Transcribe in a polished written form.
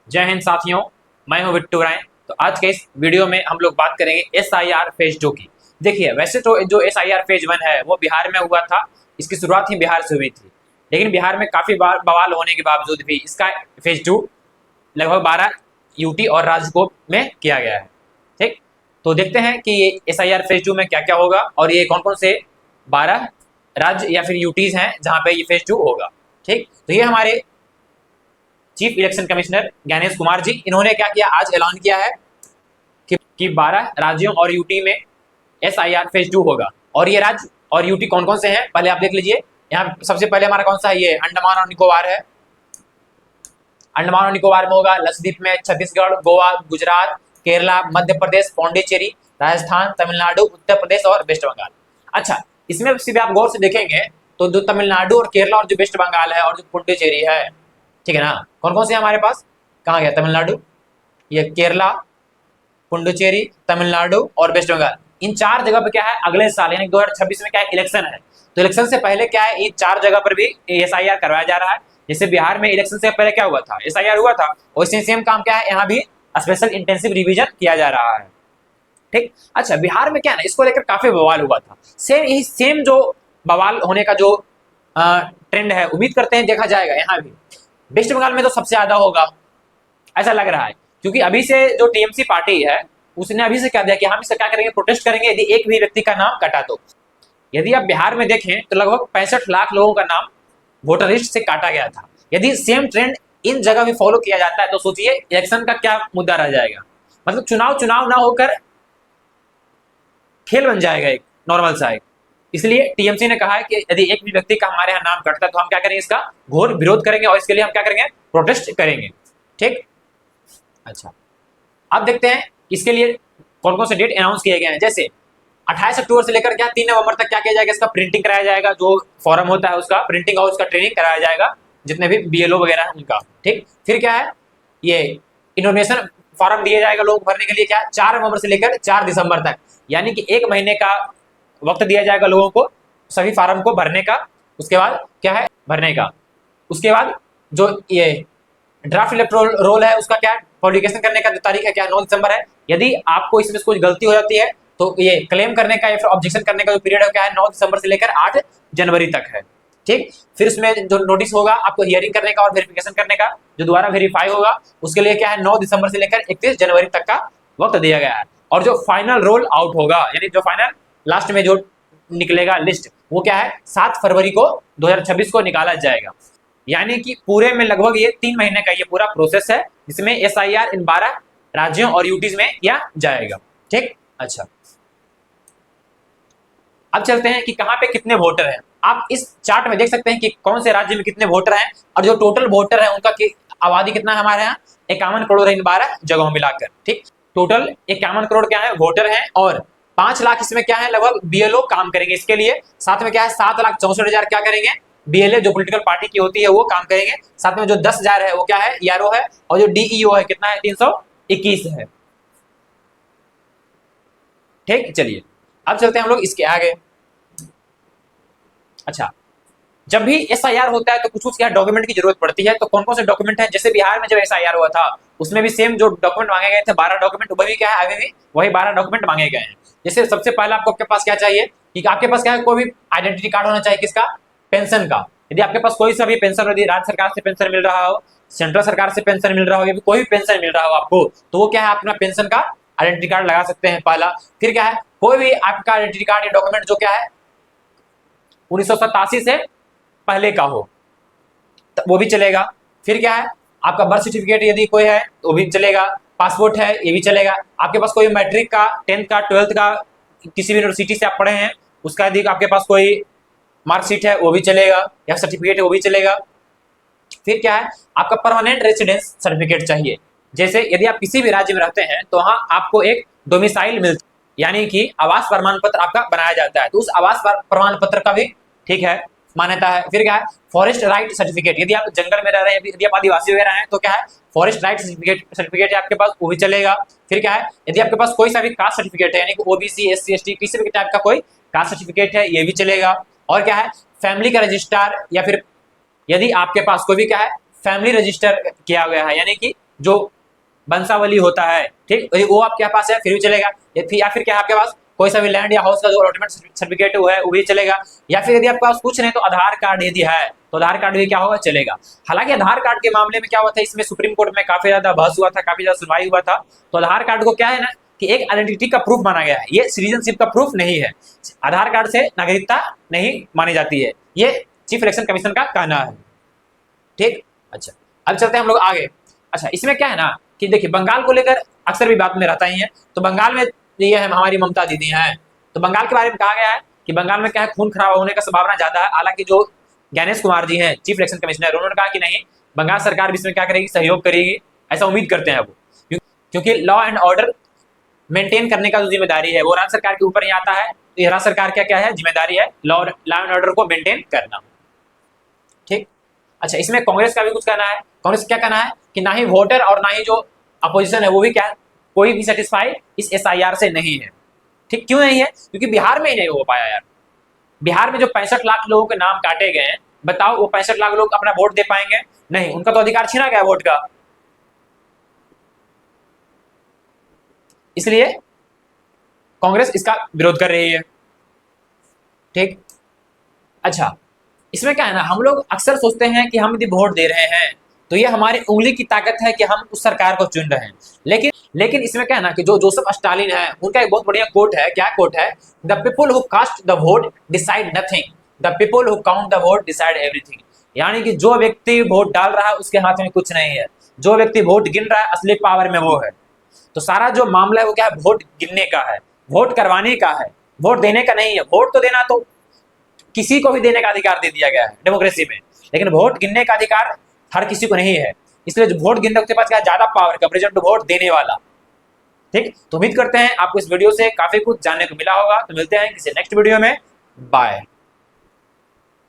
जय हिंद साथियों, मैं हूं बिट्टू राय। तो आज के इस वीडियो में हम लोग बात करेंगे एसआईआर फेज 2 की। देखिए, वैसे तो जो एसआईआर फेज 1 है वो बिहार में हुआ था। इसकी शुरुआत ही बिहार से हुई थी, लेकिन बिहार में काफी बार बवाल होने के बावजूद भी इसका फेज 2 लगभग 12 यूटी और राज्य में किया गया है। ठीक, तो देखते हैं कि ये एसआईआर फेज 2 में क्या क्या होगा और ये कौन कौन से 12 राज्य या फिर यूटीज हैं जहां पे ये फेज 2 होगा। ठीक, तो ये हमारे chief election commissioner Gyanesh Kumar ji, इन्होंने क्या किया, आज ऐलान किया है कि 12 राज्यों और यूटी में एसआईआर फेज 2 होगा। और ये राज्य और यूटी कौन कौन से हैं पहले आप देख लीजिए। यहाँ सबसे पहले हमारा कौन सा है, ये अंडमान और निकोबार है। अंडमान और निकोबार में होगा लक्षद्वीप में छत्तीसगढ़, गोवा, गुजरात, केरला, मध्य प्रदेश, पौंडीचेरी, राजस्थान, तमिलनाडु, उत्तर प्रदेश और वेस्ट बंगाल। अच्छा, इसमें सीधे आप गौर से देखेंगे तो जो तमिलनाडु और केरला और जो वेस्ट बंगाल है और जो पुडुचेरी है, ठीक है ना, कौन कौन से हमारे पास, कहाँ गया तमिलनाडु, ये केरला, पुडुचेरी, तमिलनाडु और वेस्ट बंगाल। इन 4 जगह पे क्या है, अगले साल यानी 2026 में क्या है, इलेक्शन है। तो इलेक्शन से पहले क्या है, इन 4 जगह पर भी एसआईआर करवाया जा रहा है। जैसे बिहार में इलेक्शन से पहले क्या हुआ था, एसआईआर हुआ था, वैसे सेम काम क्या है, यहाँ भी स्पेशल इंटेंसिव रिवीजन किया जा रहा है। ठीक, अच्छा, बिहार में क्या है ना, इसको लेकर काफी बवाल हुआ था। सेम जो बवाल होने का जो ट्रेंड है, उम्मीद करते हैं देखा जाएगा यहाँ भी। वेस्ट बंगाल में तो सबसे ज्यादा होगा ऐसा लग रहा है, क्योंकि अभी से जो टीएमसी पार्टी है उसने अभी से क्या दिया कि हम इसका क्या करेंगे, प्रोटेस्ट करेंगे यदि एक भी व्यक्ति का नाम कटा तो। यदि आप बिहार में देखें तो लगभग 65 लाख लोगों का नाम वोटर लिस्ट से काटा गया था। यदि सेम ट्रेंड इन जगह भी फॉलो किया जाता है तो सोचिए इलेक्शन का क्या मुद्दा रह जाएगा। मतलब चुनाव ना होकर खेल बन जाएगा एक नॉर्मल सा एक। इसलिए टीएमसी ने कहा है कि यदि एक भी व्यक्ति का हमारे यहाँ नाम कटता है तो हम क्या करेंगे, इसका घोर विरोध करेंगे और इसके लिए हम क्या करेंगे, प्रोटेस्ट करेंगे। ठीक, अच्छा, अब देखते हैं इसके लिए कौन कौन से डेट अनाउंस किए गए हैं। जैसे 28 अक्टूबर से लेकर क्या 3 नवंबर तक क्या किया जाएगा, इसका प्रिंटिंग कराया जाएगा, जो फॉर्म होता है उसका प्रिंटिंग और उसका ट्रेनिंग कराया जाएगा जितने भी बीएलओ वगैरह है उनका। ठीक, फिर क्या है, ये इन्फॉर्मेशन फॉर्म दिया जाएगा लोगों को भरने के लिए, क्या 4 नवंबर से लेकर 4 दिसंबर तक, यानी कि 1 महीने का वक्त दिया जाएगा लोगों को सभी फॉर्म को भरने का। उसके बाद क्या है, भरने का, उसके बाद जो ये ड्राफ्ट इलेक्टोरल रोल है उसका क्या पब्लिकेशन करने का जो तारीख है, क्या 9 दिसंबर है। यदि आपको इसमें कुछ गलती हो जाती है तो ये क्लेम करने का या फिर ऑब्जेक्शन करने का जो पीरियड है क्या है, 9 दिसंबर से लेकर 8 जनवरी तक है। ठीक, फिर उसमें जो नोटिस होगा आपको हियरिंग करने का और वेरिफिकेशन करने का, जो दोबारा वेरीफाई होगा उसके लिए क्या है, 9 दिसंबर से लेकर 31 जनवरी तक का वक्त दिया गया है। और जो फाइनल रोल आउट होगा, यानी जो फाइनल लास्ट में जो निकलेगा लिस्ट, वो क्या है, 7 फरवरी को 2026 को निकाला जाएगा। यानी कि पूरे में लगभग ये 3 महीने का ये पूरा प्रोसेस है जिसमें एसआईआर इन 12 राज्यों और यूटीज में किया जाएगा। ठीक, अच्छा, अब चलते हैं कि कहां पे कितने वोटर हैं। आप इस चार्ट में देख सकते हैं कि कौन से राज्य में कितने वोटर हैं और जो टोटल वोटर है उनका आबादी कितना है हमारे यहाँ, 51 करोड़ है इन 12 जगहों मिलाकर। ठीक, टोटल 51 करोड़ क्या है वोटर हैं और 5 लाख इसमें क्या है, लगभग बीएलओ काम करेंगे इसके लिए। साथ में क्या है, 7,64,000 क्या करेंगे, बीएलए जो पॉलिटिकल पार्टी की होती है वो काम करेंगे। साथ में जो 10,000 है वो क्या है, ईआरओ है, और जो डीईओ है कितना है, 321 है। ठीक, चलिए अब चलते हैं हम लोग इसके आगे। अच्छा, जब भी एसआईआर होता है तो कुछ कुछ क्या डॉक्यूमेंट की जरूरत पड़ती है, तो कौन कौन से डॉक्यूमेंट है। जैसे बिहार में जब एसआईआर हुआ था उसमें भी सेम जो डॉक्यूमेंट मांगे गए थे 12 डॉक्यूमेंट, वही क्या है, अभी भी वही 12 डॉक्यूमेंट मांगे गए हैं। जैसे सबसे पहला आपके पास क्या चाहिए कि आपके पास क्या है, कोई भी आइडेंटिटी कार्ड होना चाहिए, किसका, पेंशन का। यदि आपके पास कोई सा भी पेंशन, यदि राज्य सरकार से पेंशन मिल रहा हो, सेंट्रल सरकार से पेंशन मिल रहा हो, या फिर कोई भी पेंशन मिल रहा हो आपको, तो वो क्या है, अपना पेंशन का आइडेंटिटी कार्ड लगा सकते हैं पहला। फिर क्या है, कोई भी आपका आइडेंटिटी कार्ड या डॉक्यूमेंट जो क्या है 1987 से पहले का हो तो वो भी चलेगा। फिर क्या है, आपका बर्थ सर्टिफिकेट यदि कोई है तो वो भी चलेगा, पासपोर्ट है ये भी चलेगा। आपके पास कोई मैट्रिक का, 10th का, 12th का किसी भी यूनिवर्सिटी से आप पढ़े हैं उसका यदि आपके पास कोई मार्कशीट है वो भी चलेगा, या सर्टिफिकेट है वो भी चलेगा। फिर क्या है, आपका परमानेंट रेसिडेंस सर्टिफिकेट चाहिए। जैसे यदि आप किसी भी राज्य में रहते हैं तो वहां आपको एक डोमिसाइल मिलता है, यानी कि आवास प्रमाण पत्र आपका बनाया जाता है, तो उस आवास प्रमाण पत्र का भी ठीक है मान्यता है। फिर क्या है, फॉरेस्ट राइट सर्टिफिकेट, यदि आप जंगल में रह रहे हैं, यदि आप आदिवासी वगैरह हैं तो क्या है, फॉरेस्ट राइट सर्टिफिकेट है आपके पास, वो भी चलेगा। फिर क्या है, यदि आपके पास कोई सा भी कास्ट सर्टिफिकेट है, यानी कि ओबीसी, एससी, एसटी किसी भी टाइप का कोई कास्ट सर्टिफिकेट है, ये भी चलेगा। और क्या है, फैमिली का रजिस्टर, या फिर यदि आपके पास कोई भी क्या है, फैमिली रजिस्टर किया गया है, यानी कि जो वंशावली होता है, ठीक, वो आपके पास है फिर भी चलेगा। या फिर क्या है आपके पास कोई सा भी लैंड या हाउस का जो अलॉटमेंट सर्टिफिकेट वो है वो भी चलेगा। या फिर यदि आपके पास कुछ नहीं तो आधार कार्ड यदि है तो आधार कार्ड भी क्या होगा, चलेगा। हालांकि आधार कार्ड के मामले में क्या हुआ था, इसमें सुप्रीम कोर्ट में काफी ज्यादा बहस हुआ था, काफी ज्यादा सुनवाई हुआ था। तो आधार कार्ड को क्या है ना कि एक आइडेंटिटी का प्रूफ माना गया है, ये सिटीजनशिप का प्रूफ नहीं है। आधार कार्ड से नागरिकता नहीं मानी जाती है, ये चीफ इलेक्शन कमीशन का कहना है, ठीक। अच्छा, अब चलते हैं हम लोग आगे। अच्छा, इसमें क्या है ना कि देखिए बंगाल को लेकर अक्सर भी बात में रहता ही है। तो बंगाल में ये है हमारी ममता दीदी हैं, तो बंगाल के बारे में कहा गया है कि बंगाल में क्या है, खून खराब होने का संभावना ज्यादा है। हालांकि जो ज्ञानेश कुमार जी हैं चीफ इलेक्शन कमिश्नर, उन्होंने कहा कि नहीं, बंगाल सरकार भी इसमें क्या करेगी, सहयोग करेगी, ऐसा उम्मीद करते हैं वो, क्योंकि लॉ एंड ऑर्डर मेंटेन करने का जो जिम्मेदारी है वो राज्य सरकार के ऊपर ही आता है। तो ये राज्य सरकार क्या है, जिम्मेदारी है लॉ एंड ऑर्डर को मेंटेन करना, ठीक। अच्छा, इसमें कांग्रेस का भी कुछ कहना है। कांग्रेस क्या कहना है कि ना ही वोटर और ना ही जो अपोजिशन है वो भी क्या, कोई भी सेटिस्फाई इस एसआईआर से नहीं है, ठीक। क्यों नहीं है, क्योंकि बिहार में ही नहीं हो पाया यार। बिहार में जो 65 लाख लोगों के नाम काटे गए हैं, बताओ वो 65 लाख लोग अपना वोट दे पाएंगे? नहीं, उनका तो अधिकार छीना गया वोट का। इसलिए कांग्रेस इसका विरोध कर रही है, ठीक। अच्छा, इसमें क्या है ना, हम लोग अक्सर सोचते हैं कि हम यदि वोट दे रहे हैं तो ये हमारी उंगली की ताकत है कि हम उस सरकार को चुन रहे हैं। लेकिन इसमें क्या है ना कि जो जोसेफ स्टालिन है उनका एक बहुत बढ़िया कोट है। क्या कोट है? The people who cast the vote decide nothing, the people who count the vote decide everything. यानी कि जो व्यक्ति वोट डाल रहा है उसके हाथ में कुछ नहीं है, जो व्यक्ति वोट गिन रहा है असली पावर में वो है। तो सारा जो मामला है वो क्या है, वोट गिनने का है, वोट करवाने का है, वोट देने का नहीं है। वोट तो देना तो किसी को भी देने का अधिकार दे दिया गया है डेमोक्रेसी में, लेकिन वोट गिनने का अधिकार हर किसी को नहीं है। इसलिए जो वोट गिनने के पास क्या ज्यादा पावर का प्रेजेंट वोट देने वाला, ठीक। तो उम्मीद करते हैं आपको इस वीडियो से काफी कुछ जानने को मिला होगा। तो मिलते हैं किसी नेक्स्ट वीडियो में, बाय।